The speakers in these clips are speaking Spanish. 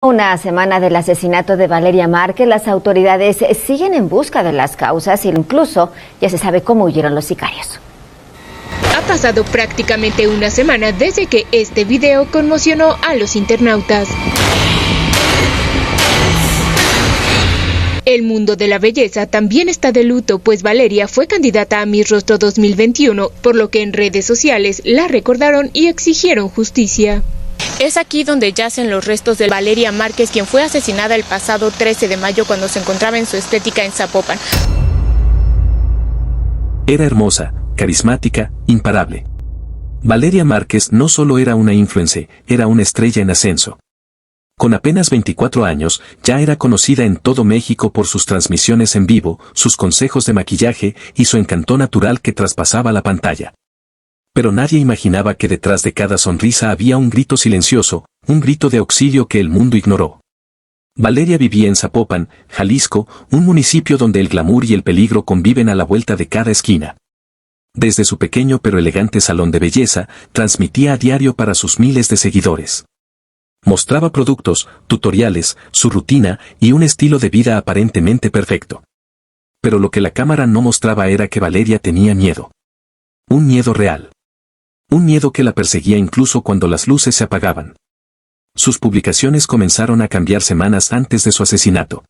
Una semana del asesinato de Valeria Márquez, las autoridades siguen en busca de las causas e incluso ya se sabe cómo huyeron los sicarios. Ha pasado prácticamente una semana desde que este video conmocionó a los internautas. El mundo de la belleza también está de luto, pues Valeria fue candidata a Miss Rostro 2021, por lo que en redes sociales la recordaron y exigieron justicia. Es aquí donde yacen los restos de Valeria Márquez, quien fue asesinada el pasado 13 de mayo cuando se encontraba en su estética en Zapopan. Era hermosa, carismática, imparable. Valeria Márquez no solo era una influencer, era una estrella en ascenso. Con apenas 24 años, ya era conocida en todo México por sus transmisiones en vivo, sus consejos de maquillaje y su encanto natural que traspasaba la pantalla. Pero nadie imaginaba que detrás de cada sonrisa había un grito silencioso, un grito de auxilio que el mundo ignoró. Valeria vivía en Zapopan, Jalisco, un municipio donde el glamour y el peligro conviven a la vuelta de cada esquina. Desde su pequeño pero elegante salón de belleza, transmitía a diario para sus miles de seguidores. Mostraba productos, tutoriales, su rutina y un estilo de vida aparentemente perfecto. Pero lo que la cámara no mostraba era que Valeria tenía miedo. Un miedo real. Un miedo que la perseguía incluso cuando las luces se apagaban. Sus publicaciones comenzaron a cambiar semanas antes de su asesinato.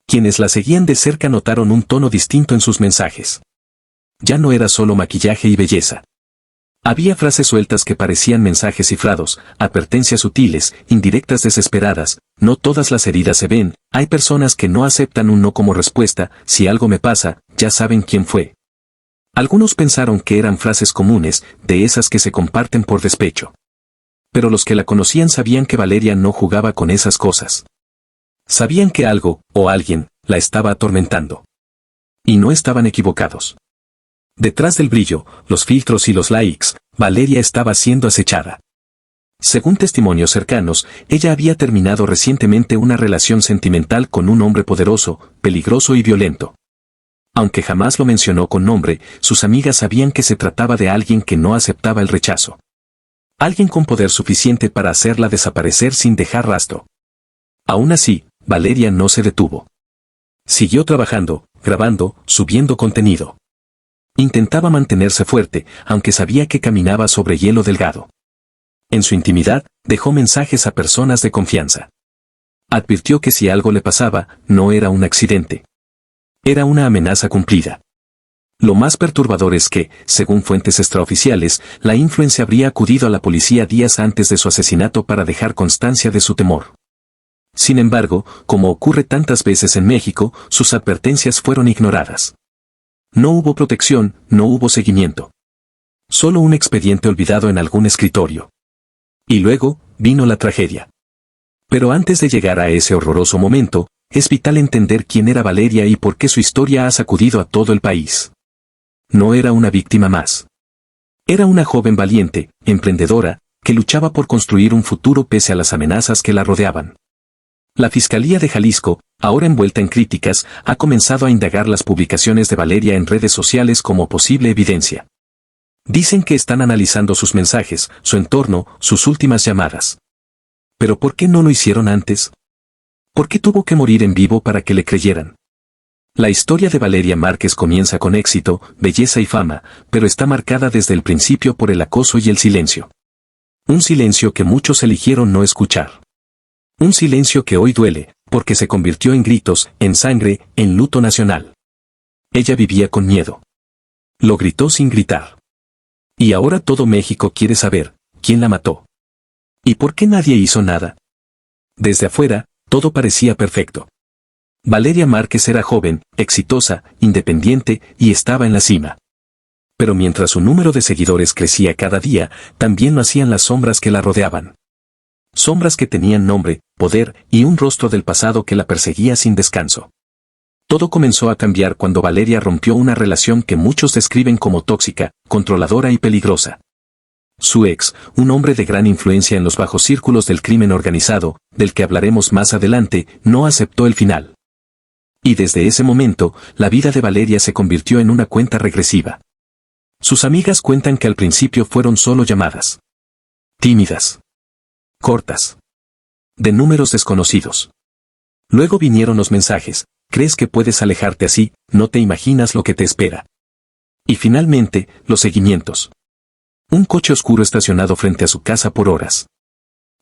Quienes la seguían de cerca notaron un tono distinto en sus mensajes. Ya no era solo maquillaje y belleza. Había frases sueltas que parecían mensajes cifrados, advertencias sutiles, indirectas desesperadas. No todas las heridas se ven, hay personas que no aceptan un no como respuesta, si algo me pasa, ya saben quién fue. Algunos pensaron que eran frases comunes, de esas que se comparten por despecho. Pero los que la conocían sabían que Valeria no jugaba con esas cosas. Sabían que algo, o alguien, la estaba atormentando. Y no estaban equivocados. Detrás del brillo, los filtros y los likes, Valeria estaba siendo acechada. Según testimonios cercanos, ella había terminado recientemente una relación sentimental con un hombre poderoso, peligroso y violento. Aunque jamás lo mencionó con nombre, sus amigas sabían que se trataba de alguien que no aceptaba el rechazo. Alguien con poder suficiente para hacerla desaparecer sin dejar rastro. Aún así, Valeria no se detuvo. Siguió trabajando, grabando, subiendo contenido. Intentaba mantenerse fuerte, aunque sabía que caminaba sobre hielo delgado. En su intimidad, dejó mensajes a personas de confianza. Advirtió que si algo le pasaba, no era un accidente. Era una amenaza cumplida. Lo más perturbador es que, según fuentes extraoficiales, la influencer habría acudido a la policía días antes de su asesinato para dejar constancia de su temor. Sin embargo, como ocurre tantas veces en México, sus advertencias fueron ignoradas. No hubo protección, no hubo seguimiento. Solo un expediente olvidado en algún escritorio. Y luego, vino la tragedia. Pero antes de llegar a ese horroroso momento, es vital entender quién era Valeria y por qué su historia ha sacudido a todo el país. No era una víctima más. Era una joven valiente, emprendedora, que luchaba por construir un futuro pese a las amenazas que la rodeaban. La Fiscalía de Jalisco, ahora envuelta en críticas, ha comenzado a indagar las publicaciones de Valeria en redes sociales como posible evidencia. Dicen que están analizando sus mensajes, su entorno, sus últimas llamadas. ¿Pero por qué no lo hicieron antes? ¿Por qué tuvo que morir en vivo para que le creyeran? La historia de Valeria Márquez comienza con éxito, belleza y fama, pero está marcada desde el principio por el acoso y el silencio. Un silencio que muchos eligieron no escuchar. Un silencio que hoy duele, porque se convirtió en gritos, en sangre, en luto nacional. Ella vivía con miedo. Lo gritó sin gritar. Y ahora todo México quiere saber, ¿quién la mató? ¿Y por qué nadie hizo nada? Desde afuera, todo parecía perfecto. Valeria Márquez era joven, exitosa, independiente y estaba en la cima. Pero mientras su número de seguidores crecía cada día, también lo hacían las sombras que la rodeaban. Sombras que tenían nombre, poder y un rostro del pasado que la perseguía sin descanso. Todo comenzó a cambiar cuando Valeria rompió una relación que muchos describen como tóxica, controladora y peligrosa. Su ex, un hombre de gran influencia en los bajos círculos del crimen organizado, del que hablaremos más adelante, no aceptó el final. Y desde ese momento, la vida de Valeria se convirtió en una cuenta regresiva. Sus amigas cuentan que al principio fueron solo llamadas. Tímidas. Cortas. De números desconocidos. Luego vinieron los mensajes: ¿crees que puedes alejarte así? No te imaginas lo que te espera. Y finalmente, los seguimientos. Un coche oscuro estacionado frente a su casa por horas.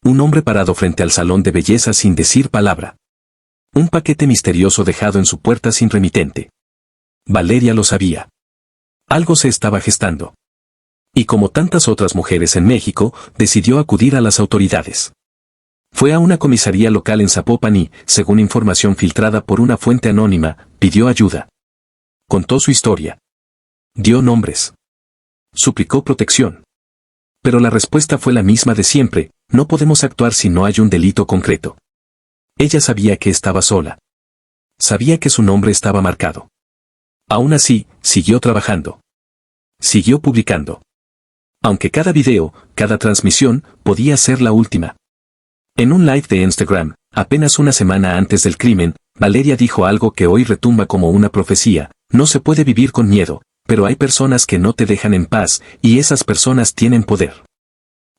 Un hombre parado frente al salón de belleza sin decir palabra. Un paquete misterioso dejado en su puerta sin remitente. Valeria lo sabía. Algo se estaba gestando. Y como tantas otras mujeres en México, decidió acudir a las autoridades. Fue a una comisaría local en Zapopan y, según información filtrada por una fuente anónima, pidió ayuda. Contó su historia. Dio nombres. Suplicó protección. Pero la respuesta fue la misma de siempre: no podemos actuar si no hay un delito concreto. Ella sabía que estaba sola. Sabía que su nombre estaba marcado. Aún así, siguió trabajando. Siguió publicando. Aunque cada video, cada transmisión, podía ser la última. En un live de Instagram, apenas una semana antes del crimen, Valeria dijo algo que hoy retumba como una profecía: no se puede vivir con miedo, pero hay personas que no te dejan en paz, y esas personas tienen poder.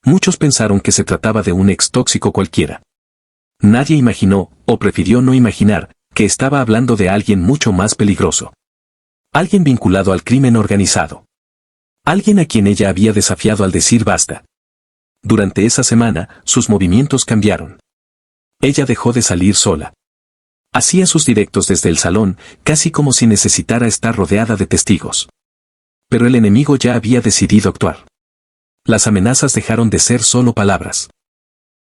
Muchos pensaron que se trataba de un ex tóxico cualquiera. Nadie imaginó, o prefirió no imaginar, que estaba hablando de alguien mucho más peligroso. Alguien vinculado al crimen organizado. Alguien a quien ella había desafiado al decir basta. Durante esa semana, sus movimientos cambiaron. Ella dejó de salir sola. Hacía sus directos desde el salón, casi como si necesitara estar rodeada de testigos. Pero el enemigo ya había decidido actuar. Las amenazas dejaron de ser solo palabras.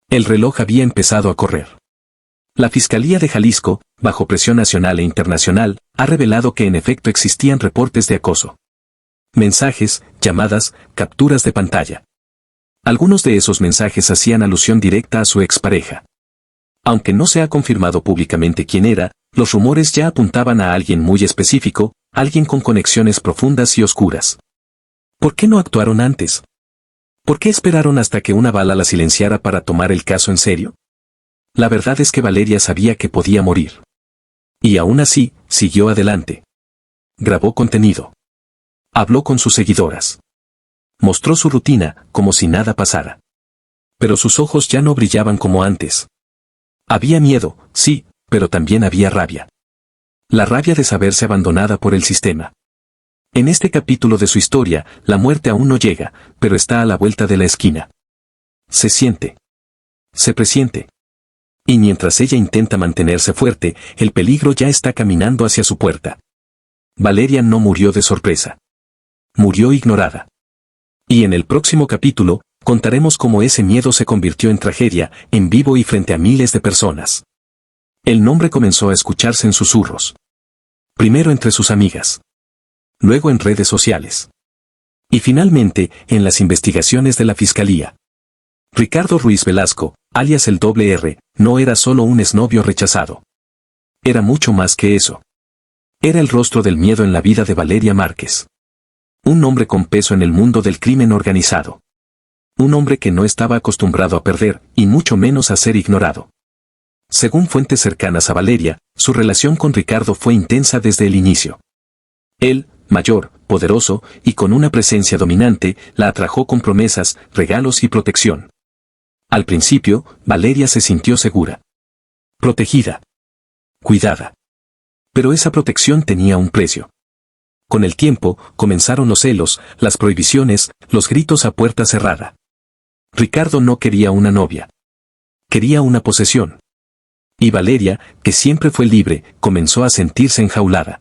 El reloj había empezado a correr. La Fiscalía de Jalisco, bajo presión nacional e internacional, ha revelado que en efecto existían reportes de acoso. Mensajes, llamadas, capturas de pantalla. Algunos de esos mensajes hacían alusión directa a su expareja. Aunque no se ha confirmado públicamente quién era, los rumores ya apuntaban a alguien muy específico, alguien con conexiones profundas y oscuras. ¿Por qué no actuaron antes? ¿Por qué esperaron hasta que una bala la silenciara para tomar el caso en serio? La verdad es que Valeria sabía que podía morir. Y aún así, siguió adelante. Grabó contenido. Habló con sus seguidoras. Mostró su rutina, como si nada pasara. Pero sus ojos ya no brillaban como antes. Había miedo, sí, pero también había rabia. La rabia de saberse abandonada por el sistema. En este capítulo de su historia, la muerte aún no llega, pero está a la vuelta de la esquina. Se siente. Se presiente. Y mientras ella intenta mantenerse fuerte, el peligro ya está caminando hacia su puerta. Valeria no murió de sorpresa. Murió ignorada. Y en el próximo capítulo, contaremos cómo ese miedo se convirtió en tragedia, en vivo y frente a miles de personas. El nombre comenzó a escucharse en susurros. Primero entre sus amigas. Luego en redes sociales. Y finalmente, en las investigaciones de la Fiscalía. Ricardo Ruiz Velasco, alias el Doble R, no era solo un exnovio rechazado. Era mucho más que eso. Era el rostro del miedo en la vida de Valeria Márquez. Un hombre con peso en el mundo del crimen organizado. Un hombre que no estaba acostumbrado a perder, y mucho menos a ser ignorado. Según fuentes cercanas a Valeria, su relación con Ricardo fue intensa desde el inicio. Él, mayor, poderoso, y con una presencia dominante, la atrajo con promesas, regalos y protección. Al principio, Valeria se sintió segura. Protegida. Cuidada. Pero esa protección tenía un precio. Con el tiempo, comenzaron los celos, las prohibiciones, los gritos a puerta cerrada. Ricardo no quería una novia. Quería una posesión. Y Valeria, que siempre fue libre, comenzó a sentirse enjaulada.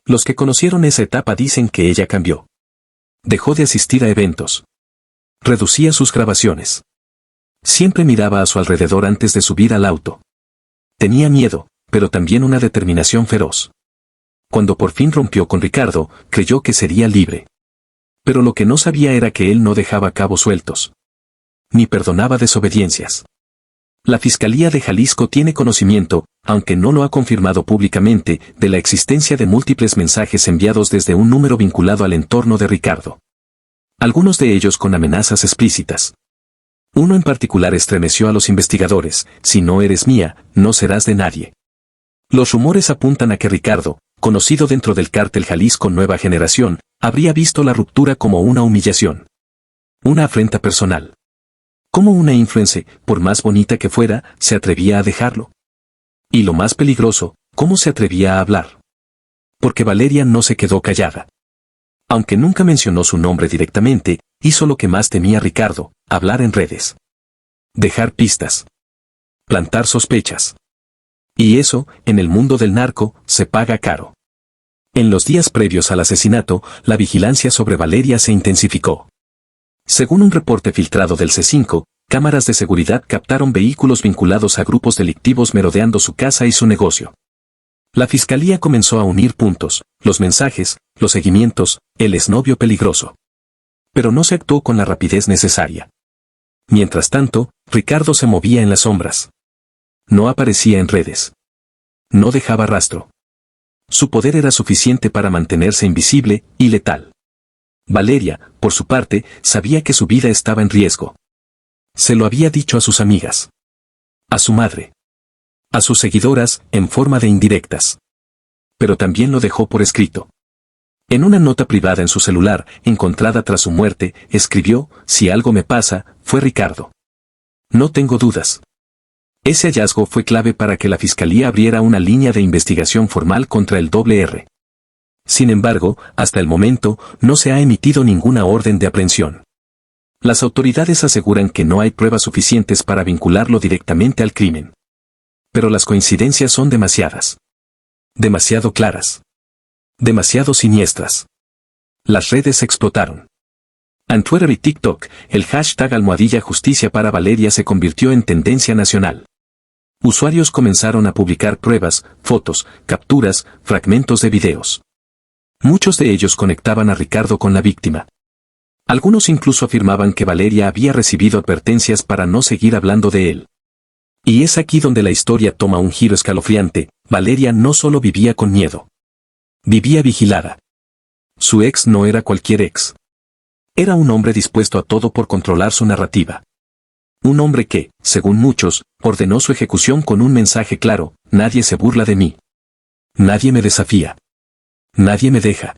Los que conocieron esa etapa dicen que ella cambió. Dejó de asistir a eventos. Reducía sus grabaciones. Siempre miraba a su alrededor antes de subir al auto. Tenía miedo, pero también una determinación feroz. Cuando por fin rompió con Ricardo, creyó que sería libre. Pero lo que no sabía era que él no dejaba cabos sueltos. Ni perdonaba desobediencias. La Fiscalía de Jalisco tiene conocimiento, aunque no lo ha confirmado públicamente, de la existencia de múltiples mensajes enviados desde un número vinculado al entorno de Ricardo. Algunos de ellos con amenazas explícitas. Uno en particular estremeció a los investigadores: si no eres mía, no serás de nadie. Los rumores apuntan a que Ricardo, conocido dentro del cártel Jalisco Nueva Generación, habría visto la ruptura como una humillación. Una afrenta personal. ¿Cómo una influencer, por más bonita que fuera, se atrevía a dejarlo? Y lo más peligroso, ¿cómo se atrevía a hablar? Porque Valeria no se quedó callada. Aunque nunca mencionó su nombre directamente, hizo lo que más temía Ricardo, hablar en redes. Dejar pistas. Plantar sospechas. Y eso, en el mundo del narco, se paga caro. En los días previos al asesinato, la vigilancia sobre Valeria se intensificó. Según un reporte filtrado del C5, cámaras de seguridad captaron vehículos vinculados a grupos delictivos merodeando su casa y su negocio. La fiscalía comenzó a unir puntos, los mensajes, los seguimientos, el exnovio peligroso. Pero no se actuó con la rapidez necesaria. Mientras tanto, Ricardo se movía en las sombras. No aparecía en redes. No dejaba rastro. Su poder era suficiente para mantenerse invisible y letal. Valeria, por su parte, sabía que su vida estaba en riesgo. Se lo había dicho a sus amigas. A su madre. A sus seguidoras, en forma de indirectas. Pero también lo dejó por escrito. En una nota privada en su celular, encontrada tras su muerte, escribió: "Si algo me pasa, fue Ricardo. No tengo dudas". Ese hallazgo fue clave para que la fiscalía abriera una línea de investigación formal contra el R. Sin embargo, hasta el momento, no se ha emitido ninguna orden de aprehensión. Las autoridades aseguran que no hay pruebas suficientes para vincularlo directamente al crimen. Pero las coincidencias son demasiadas. Demasiado claras. Demasiado siniestras. Las redes explotaron. En Twitter y TikTok, el hashtag #justicia para Valeria se convirtió en tendencia nacional. Usuarios comenzaron a publicar pruebas, fotos, capturas, fragmentos de videos. Muchos de ellos conectaban a Ricardo con la víctima. Algunos incluso afirmaban que Valeria había recibido advertencias para no seguir hablando de él. Y es aquí donde la historia toma un giro escalofriante. Valeria no solo vivía con miedo. Vivía vigilada. Su ex no era cualquier ex. Era un hombre dispuesto a todo por controlar su narrativa. Un hombre que, según muchos, ordenó su ejecución con un mensaje claro: nadie se burla de mí. Nadie me desafía. Nadie me deja.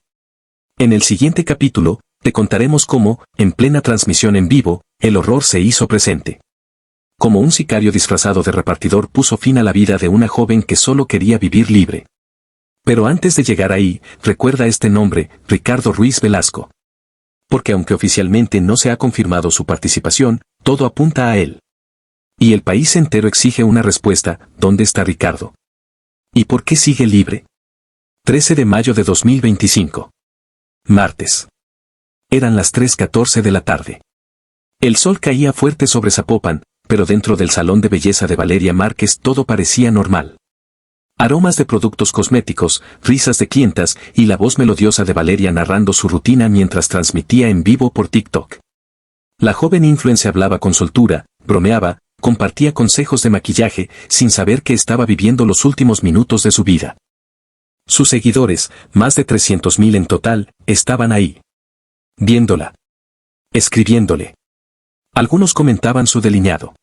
En el siguiente capítulo, te contaremos cómo, en plena transmisión en vivo, el horror se hizo presente. Cómo un sicario disfrazado de repartidor puso fin a la vida de una joven que solo quería vivir libre. Pero antes de llegar ahí, recuerda este nombre: Ricardo Ruiz Velasco. Porque aunque oficialmente no se ha confirmado su participación, todo apunta a él. Y el país entero exige una respuesta: ¿dónde está Ricardo? ¿Y por qué sigue libre? 13 de mayo de 2025. Martes. Eran las 3:14 de la tarde. El sol caía fuerte sobre Zapopan, pero dentro del salón de belleza de Valeria Márquez todo parecía normal. Aromas de productos cosméticos, risas de clientas y la voz melodiosa de Valeria narrando su rutina mientras transmitía en vivo por TikTok. La joven influencer hablaba con soltura, bromeaba, compartía consejos de maquillaje, sin saber que estaba viviendo los últimos minutos de su vida. Sus seguidores, más de 300.000 en total, estaban ahí. Viéndola. Escribiéndole. Algunos comentaban su delineado.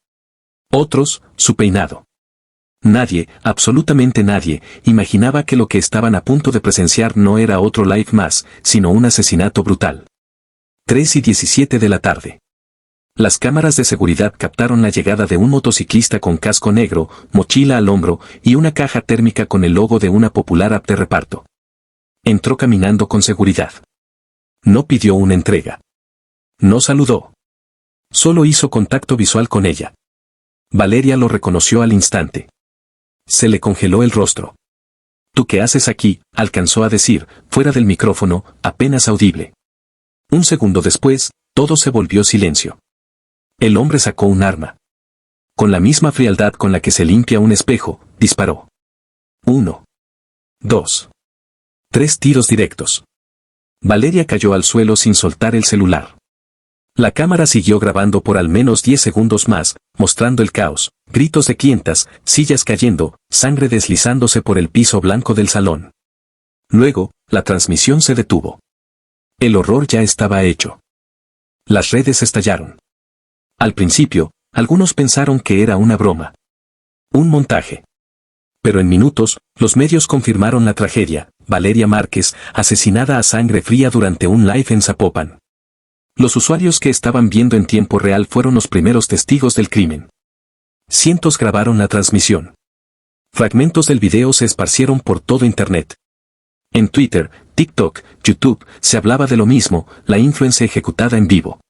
Otros, su peinado. Nadie, absolutamente nadie, imaginaba que lo que estaban a punto de presenciar no era otro live más, sino un asesinato brutal. 3:17 de la tarde. Las cámaras de seguridad captaron la llegada de un motociclista con casco negro, mochila al hombro y una caja térmica con el logo de una popular app de reparto. Entró caminando con seguridad. No pidió una entrega. No saludó. Solo hizo contacto visual con ella. Valeria lo reconoció al instante. Se le congeló el rostro. ¿Tú qué haces aquí?, alcanzó a decir, fuera del micrófono, apenas audible. Un segundo después, todo se volvió silencio. El hombre sacó un arma. Con la misma frialdad con la que se limpia un espejo, disparó. 1, 2, 3 tiros directos. Valeria cayó al suelo sin soltar el celular. La cámara siguió grabando por al menos 10 segundos más, mostrando el caos, gritos de clientas, sillas cayendo, sangre deslizándose por el piso blanco del salón. Luego, la transmisión se detuvo. El horror ya estaba hecho. Las redes estallaron. Al principio, algunos pensaron que era una broma. Un montaje. Pero en minutos, los medios confirmaron la tragedia: Valeria Márquez, asesinada a sangre fría durante un live en Zapopan. Los usuarios que estaban viendo en tiempo real fueron los primeros testigos del crimen. Cientos grabaron la transmisión. Fragmentos del video se esparcieron por todo Internet. En Twitter, TikTok, YouTube, se hablaba de lo mismo, la influencia ejecutada en vivo.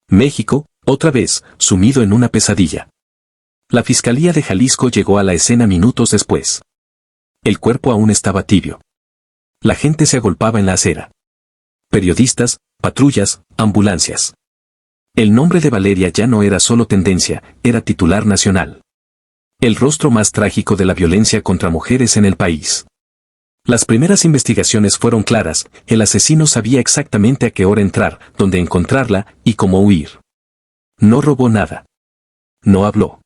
México, otra vez, sumido en una pesadilla. La Fiscalía de Jalisco llegó a la escena minutos después. El cuerpo aún estaba tibio. La gente se agolpaba en la acera. Periodistas, patrullas, ambulancias. El nombre de Valeria ya no era solo tendencia, era titular nacional. El rostro más trágico de la violencia contra mujeres en el país. Las primeras investigaciones fueron claras, el asesino sabía exactamente a qué hora entrar, dónde encontrarla y cómo huir. No robó nada. No habló.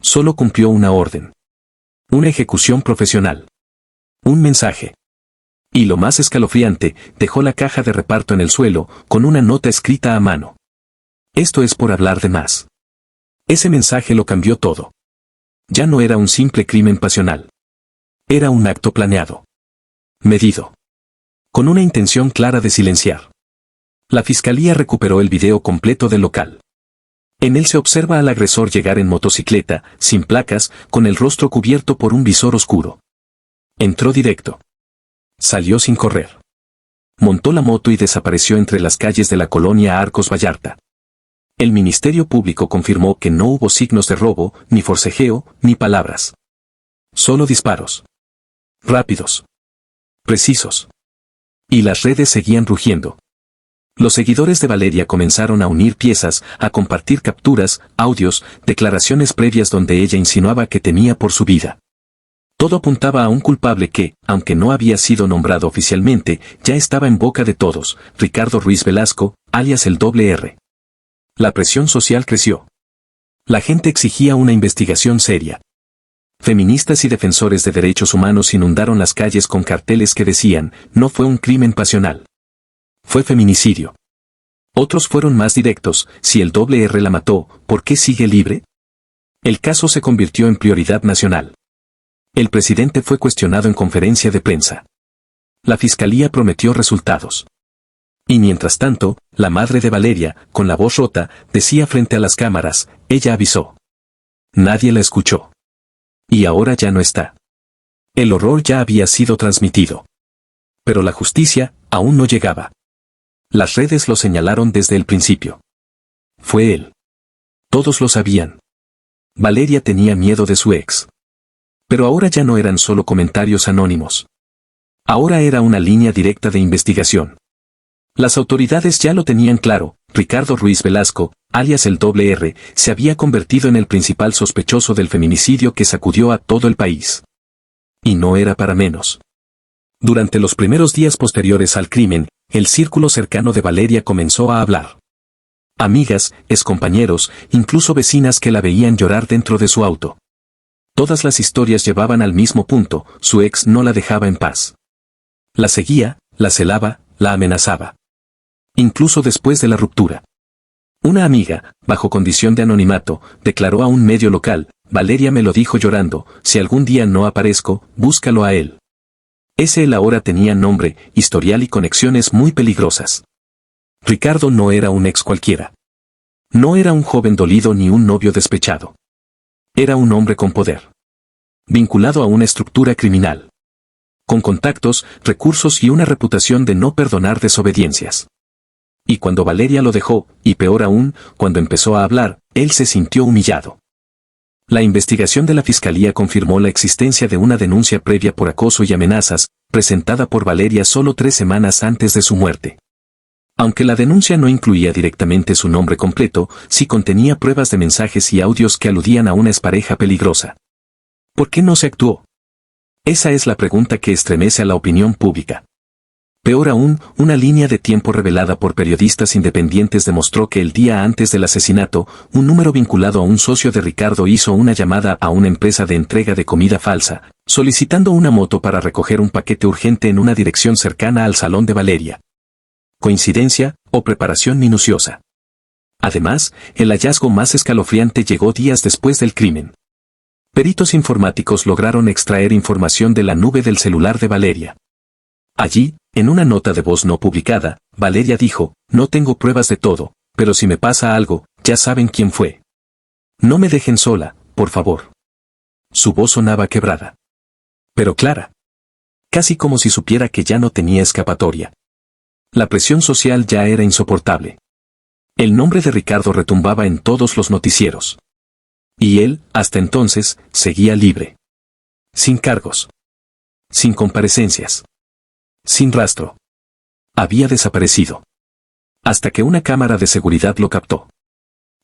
Solo cumplió una orden. Una ejecución profesional. Un mensaje. Y lo más escalofriante, dejó la caja de reparto en el suelo, con una nota escrita a mano. Esto es por hablar de más. Ese mensaje lo cambió todo. Ya no era un simple crimen pasional. Era un acto planeado. Medido. Con una intención clara de silenciar. La fiscalía recuperó el video completo del local. En él se observa al agresor llegar en motocicleta, sin placas, con el rostro cubierto por un visor oscuro. Entró directo. Salió sin correr. Montó la moto y desapareció entre las calles de la colonia Arcos Vallarta. El Ministerio Público confirmó que no hubo signos de robo, ni forcejeo, ni palabras. Solo disparos. Rápidos. Precisos. Y las redes seguían rugiendo. Los seguidores de Valeria comenzaron a unir piezas, a compartir capturas, audios, declaraciones previas donde ella insinuaba que temía por su vida. Todo apuntaba a un culpable que, aunque no había sido nombrado oficialmente, ya estaba en boca de todos, Ricardo Ruiz Velasco, alias el R. La presión social creció. La gente exigía una investigación seria. Feministas y defensores de derechos humanos inundaron las calles con carteles que decían, no fue un crimen pasional. Fue feminicidio. Otros fueron más directos, si el R la mató, ¿por qué sigue libre? El caso se convirtió en prioridad nacional. El presidente fue cuestionado en conferencia de prensa. La fiscalía prometió resultados. Y mientras tanto, la madre de Valeria, con la voz rota, decía frente a las cámaras, ella avisó. Nadie la escuchó. Y ahora ya no está. El horror ya había sido transmitido. Pero la justicia, aún no llegaba. Las redes lo señalaron desde el principio. Fue él. Todos lo sabían. Valeria tenía miedo de su ex. Pero ahora ya no eran solo comentarios anónimos. Ahora era una línea directa de investigación. Las autoridades ya lo tenían claro, Ricardo Ruiz Velasco, alias el R, se había convertido en el principal sospechoso del feminicidio que sacudió a todo el país. Y no era para menos. Durante los primeros días posteriores al crimen, el círculo cercano de Valeria comenzó a hablar. Amigas, excompañeros, incluso vecinas que la veían llorar dentro de su auto. Todas las historias llevaban al mismo punto, su ex no la dejaba en paz. La seguía, la celaba, la amenazaba. Incluso después de la ruptura. Una amiga, bajo condición de anonimato, declaró a un medio local, Valeria me lo dijo llorando, si algún día no aparezco, búscalo a él. Ese él ahora tenía nombre, historial y conexiones muy peligrosas. Ricardo no era un ex cualquiera. No era un joven dolido ni un novio despechado. Era un hombre con poder. Vinculado a una estructura criminal. Con contactos, recursos y una reputación de no perdonar desobediencias. Y cuando Valeria lo dejó, y peor aún, cuando empezó a hablar, él se sintió humillado. La investigación de la Fiscalía confirmó la existencia de una denuncia previa por acoso y amenazas, presentada por Valeria solo 3 semanas antes de su muerte. Aunque la denuncia no incluía directamente su nombre completo, sí contenía pruebas de mensajes y audios que aludían a una expareja peligrosa. ¿Por qué no se actuó? Esa es la pregunta que estremece a la opinión pública. Peor aún, una línea de tiempo revelada por periodistas independientes demostró que el día antes del asesinato, un número vinculado a un socio de Ricardo hizo una llamada a una empresa de entrega de comida falsa, solicitando una moto para recoger un paquete urgente en una dirección cercana al salón de Valeria. ¿Coincidencia o preparación minuciosa? Además, el hallazgo más escalofriante llegó días después del crimen. Peritos informáticos lograron extraer información de la nube del celular de Valeria. Allí, en una nota de voz no publicada, Valeria dijo, no tengo pruebas de todo, pero si me pasa algo, ya saben quién fue. No me dejen sola, por favor. Su voz sonaba quebrada. Pero clara. Casi como si supiera que ya no tenía escapatoria. La presión social ya era insoportable. El nombre de Ricardo retumbaba en todos los noticieros. Y él, hasta entonces, seguía libre. Sin cargos. Sin comparecencias. Sin rastro. Había desaparecido. Hasta que una cámara de seguridad lo captó.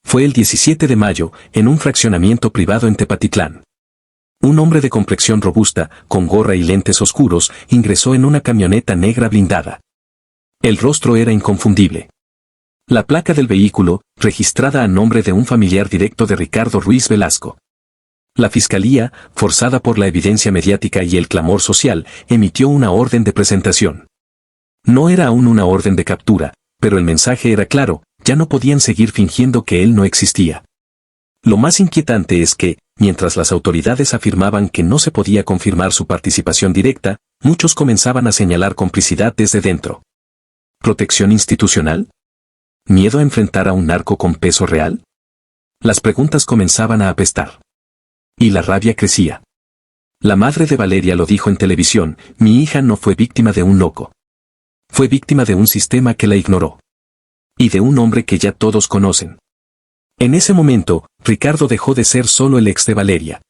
Fue el 17 de mayo, en un fraccionamiento privado en Tepatitlán. Un hombre de complexión robusta, con gorra y lentes oscuros, ingresó en una camioneta negra blindada. El rostro era inconfundible. La placa del vehículo, registrada a nombre de un familiar directo de Ricardo Ruiz Velasco. La fiscalía, forzada por la evidencia mediática y el clamor social, emitió una orden de presentación. No era aún una orden de captura, pero el mensaje era claro, ya no podían seguir fingiendo que él no existía. Lo más inquietante es que, mientras las autoridades afirmaban que no se podía confirmar su participación directa, muchos comenzaban a señalar complicidad desde dentro. ¿Protección institucional? ¿Miedo a enfrentar a un narco con peso real? Las preguntas comenzaban a apestar. Y la rabia crecía. La madre de Valeria lo dijo en televisión, mi hija no fue víctima de un loco. Fue víctima de un sistema que la ignoró. Y de un hombre que ya todos conocen. En ese momento, Ricardo dejó de ser solo el ex de Valeria.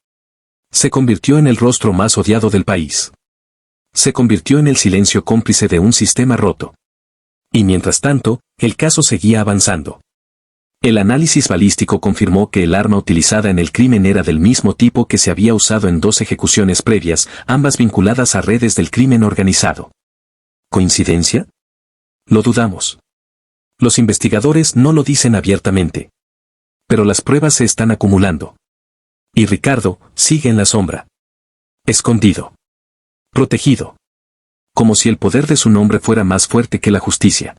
Se convirtió en el rostro más odiado del país. Se convirtió en el silencio cómplice de un sistema roto. Y mientras tanto, el caso seguía avanzando. El análisis balístico confirmó que el arma utilizada en el crimen era del mismo tipo que se había usado en 2 ejecuciones previas, ambas vinculadas a redes del crimen organizado. ¿Coincidencia? Lo dudamos. Los investigadores no lo dicen abiertamente. Pero las pruebas se están acumulando. Y Ricardo sigue en la sombra. Escondido. Protegido. Como si el poder de su nombre fuera más fuerte que la justicia.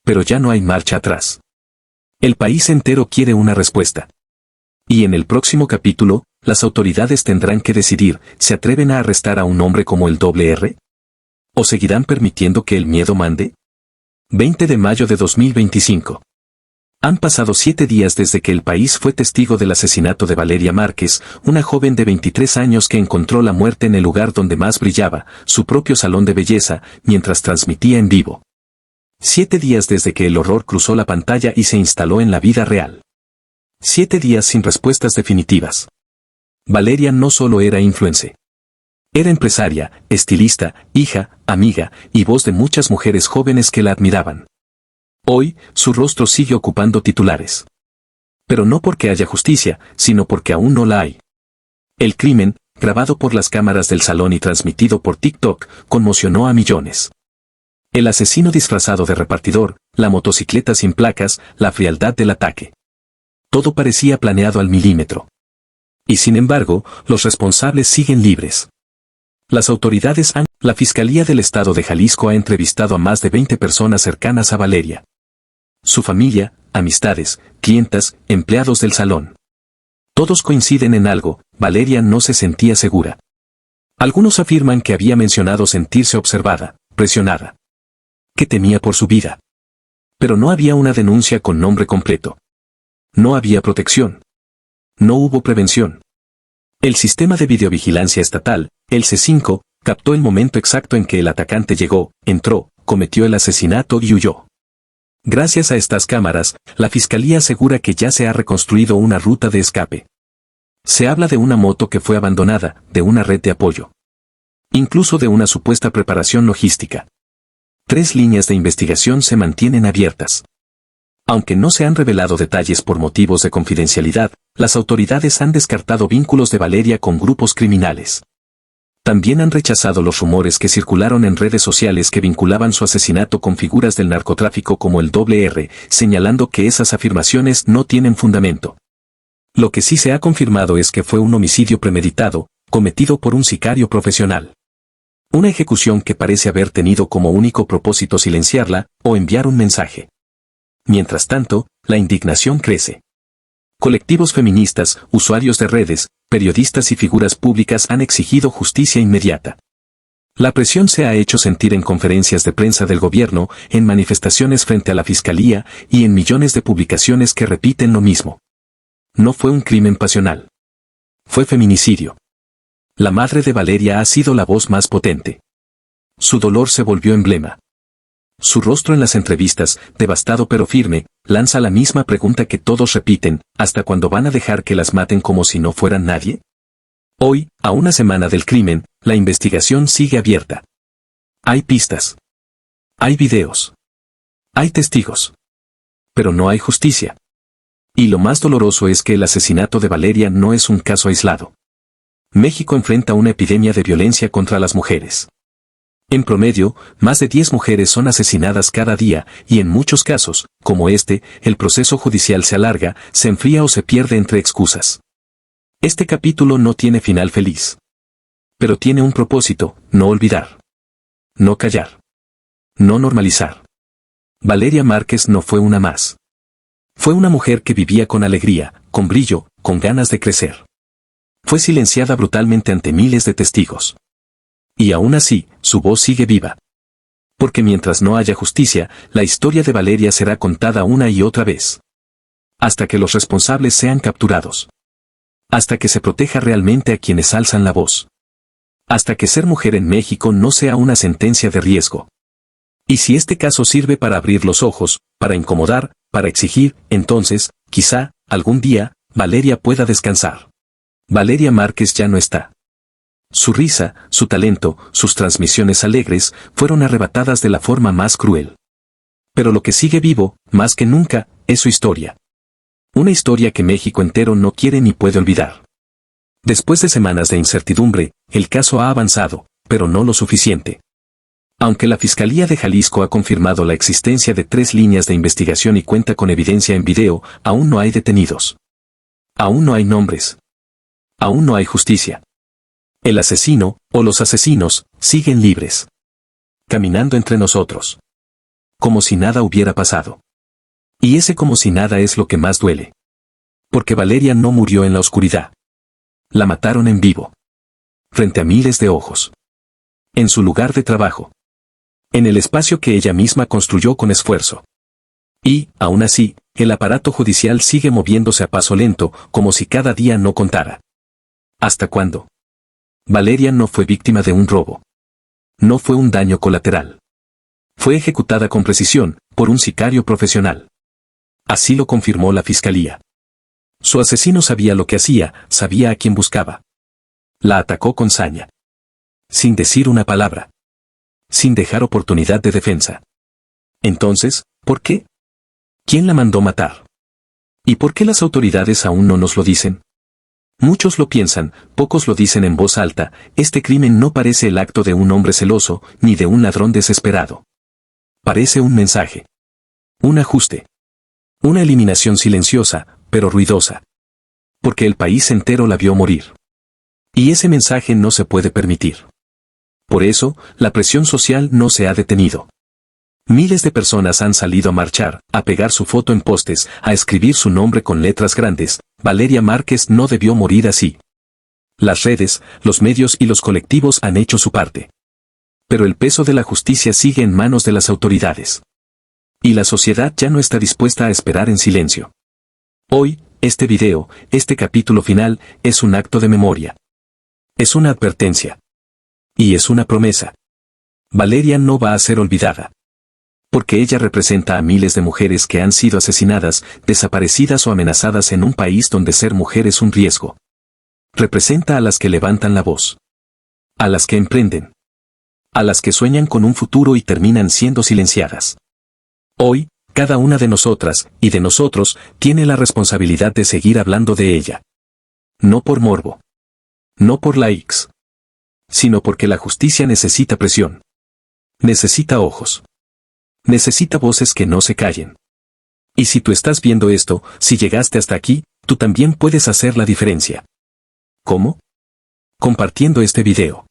Pero ya no hay marcha atrás. El país entero quiere una respuesta. Y en el próximo capítulo, las autoridades tendrán que decidir, ¿se atreven a arrestar a un hombre como el R? ¿O seguirán permitiendo que el miedo mande? 20 de mayo de 2025. Han pasado 7 días desde que el país fue testigo del asesinato de Valeria Márquez, una joven de 23 años que encontró la muerte en el lugar donde más brillaba, su propio salón de belleza, mientras transmitía en vivo. 7 días desde que el horror cruzó la pantalla y se instaló en la vida real. 7 días sin respuestas definitivas. Valeria no solo era influencer. Era empresaria, estilista, hija, amiga y voz de muchas mujeres jóvenes que la admiraban. Hoy, su rostro sigue ocupando titulares. Pero no porque haya justicia, sino porque aún no la hay. El crimen, grabado por las cámaras del salón y transmitido por TikTok, conmocionó a millones. El asesino disfrazado de repartidor, la motocicleta sin placas, la frialdad del ataque. Todo parecía planeado al milímetro. Y sin embargo, los responsables siguen libres. La Fiscalía del Estado de Jalisco ha entrevistado a más de 20 personas cercanas a Valeria. Su familia, amistades, clientas, empleados del salón. Todos coinciden en algo, Valeria no se sentía segura. Algunos afirman que había mencionado sentirse observada, presionada. Que temía por su vida. Pero no había una denuncia con nombre completo. No había protección. No hubo prevención. El sistema de videovigilancia estatal, el C5, captó el momento exacto en que el atacante llegó, entró, cometió el asesinato y huyó. Gracias a estas cámaras, la fiscalía asegura que ya se ha reconstruido una ruta de escape. Se habla de una moto que fue abandonada, de una red de apoyo. Incluso de una supuesta preparación logística. 3 líneas de investigación se mantienen abiertas. Aunque no se han revelado detalles por motivos de confidencialidad, las autoridades han descartado vínculos de Valeria con grupos criminales. También han rechazado los rumores que circularon en redes sociales que vinculaban su asesinato con figuras del narcotráfico como el R, señalando que esas afirmaciones no tienen fundamento. Lo que sí se ha confirmado es que fue un homicidio premeditado, cometido por un sicario profesional. Una ejecución que parece haber tenido como único propósito silenciarla o enviar un mensaje. Mientras tanto, la indignación crece. Colectivos feministas, usuarios de redes, periodistas y figuras públicas han exigido justicia inmediata. La presión se ha hecho sentir en conferencias de prensa del gobierno, en manifestaciones frente a la fiscalía y en millones de publicaciones que repiten lo mismo. No fue un crimen pasional. Fue feminicidio. La madre de Valeria ha sido la voz más potente. Su dolor se volvió emblema. Su rostro en las entrevistas, devastado pero firme, lanza la misma pregunta que todos repiten: ¿hasta cuándo van a dejar que las maten como si no fueran nadie? Hoy, a una semana del crimen, la investigación sigue abierta. Hay pistas. Hay videos. Hay testigos. Pero no hay justicia. Y lo más doloroso es que el asesinato de Valeria no es un caso aislado. México enfrenta una epidemia de violencia contra las mujeres. En promedio, más de 10 mujeres son asesinadas cada día, y en muchos casos, como este, el proceso judicial se alarga, se enfría o se pierde entre excusas. Este capítulo no tiene final feliz. Pero tiene un propósito: no olvidar. No callar. No normalizar. Valeria Márquez no fue una más. Fue una mujer que vivía con alegría, con brillo, con ganas de crecer. Fue silenciada brutalmente ante miles de testigos. Y aún así, su voz sigue viva. Porque mientras no haya justicia, la historia de Valeria será contada una y otra vez. Hasta que los responsables sean capturados. Hasta que se proteja realmente a quienes alzan la voz. Hasta que ser mujer en México no sea una sentencia de riesgo. Y si este caso sirve para abrir los ojos, para incomodar, para exigir, entonces, quizá, algún día, Valeria pueda descansar. Valeria Márquez ya no está. Su risa, su talento, sus transmisiones alegres, fueron arrebatadas de la forma más cruel. Pero lo que sigue vivo, más que nunca, es su historia. Una historia que México entero no quiere ni puede olvidar. Después de semanas de incertidumbre, el caso ha avanzado, pero no lo suficiente. Aunque la Fiscalía de Jalisco ha confirmado la existencia de 3 líneas de investigación y cuenta con evidencia en video, aún no hay detenidos. Aún no hay nombres. Aún no hay justicia. El asesino, o los asesinos, siguen libres. Caminando entre nosotros. Como si nada hubiera pasado. Y ese como si nada es lo que más duele. Porque Valeria no murió en la oscuridad. La mataron en vivo. Frente a miles de ojos. En su lugar de trabajo. En el espacio que ella misma construyó con esfuerzo. Y, aún así, el aparato judicial sigue moviéndose a paso lento, como si cada día no contara. ¿Hasta cuándo? Valeria no fue víctima de un robo. No fue un daño colateral. Fue ejecutada con precisión, por un sicario profesional. Así lo confirmó la Fiscalía. Su asesino sabía lo que hacía, sabía a quién buscaba. La atacó con saña. Sin decir una palabra. Sin dejar oportunidad de defensa. Entonces, ¿por qué? ¿Quién la mandó matar? ¿Y por qué las autoridades aún no nos lo dicen? Muchos lo piensan, pocos lo dicen en voz alta: este crimen no parece el acto de un hombre celoso, ni de un ladrón desesperado. Parece un mensaje. Un ajuste. Una eliminación silenciosa, pero ruidosa. Porque el país entero la vio morir. Y ese mensaje no se puede permitir. Por eso, la presión social no se ha detenido. Miles de personas han salido a marchar, a pegar su foto en postes, a escribir su nombre con letras grandes: Valeria Márquez no debió morir así. Las redes, los medios y los colectivos han hecho su parte. Pero el peso de la justicia sigue en manos de las autoridades. Y la sociedad ya no está dispuesta a esperar en silencio. Hoy, este video, este capítulo final, es un acto de memoria. Es una advertencia. Y es una promesa. Valeria no va a ser olvidada. Porque ella representa a miles de mujeres que han sido asesinadas, desaparecidas o amenazadas en un país donde ser mujer es un riesgo. Representa a las que levantan la voz. A las que emprenden. A las que sueñan con un futuro y terminan siendo silenciadas. Hoy, cada una de nosotras, y de nosotros, tiene la responsabilidad de seguir hablando de ella. No por morbo. No por likes. Sino porque la justicia necesita presión. Necesita ojos. Necesita voces que no se callen. Y si tú estás viendo esto, si llegaste hasta aquí, tú también puedes hacer la diferencia. ¿Cómo? Compartiendo este video.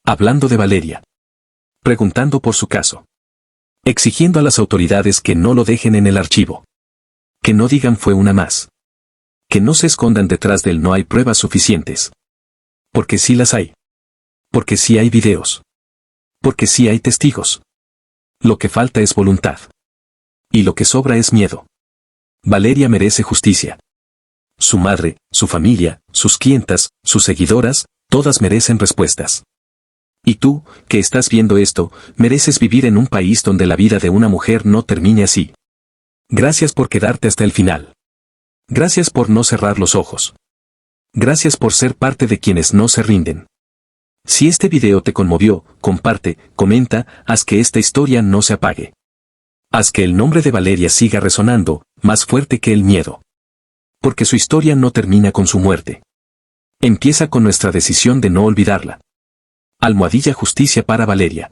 Hablando de Valeria. Preguntando por su caso. Exigiendo a las autoridades que no lo dejen en el archivo. Que no digan fue una más. Que no se escondan detrás del no hay pruebas suficientes. Porque sí las hay. Porque sí hay videos. Porque sí hay testigos. Lo que falta es voluntad. Y lo que sobra es miedo. Valeria merece justicia. Su madre, su familia, sus clientas, sus seguidoras, todas merecen respuestas. Y tú, que estás viendo esto, mereces vivir en un país donde la vida de una mujer no termine así. Gracias por quedarte hasta el final. Gracias por no cerrar los ojos. Gracias por ser parte de quienes no se rinden. Si este video te conmovió, comparte, comenta, haz que esta historia no se apague. Haz que el nombre de Valeria siga resonando, más fuerte que el miedo. Porque su historia no termina con su muerte. Empieza con nuestra decisión de no olvidarla. #Justicia para Valeria.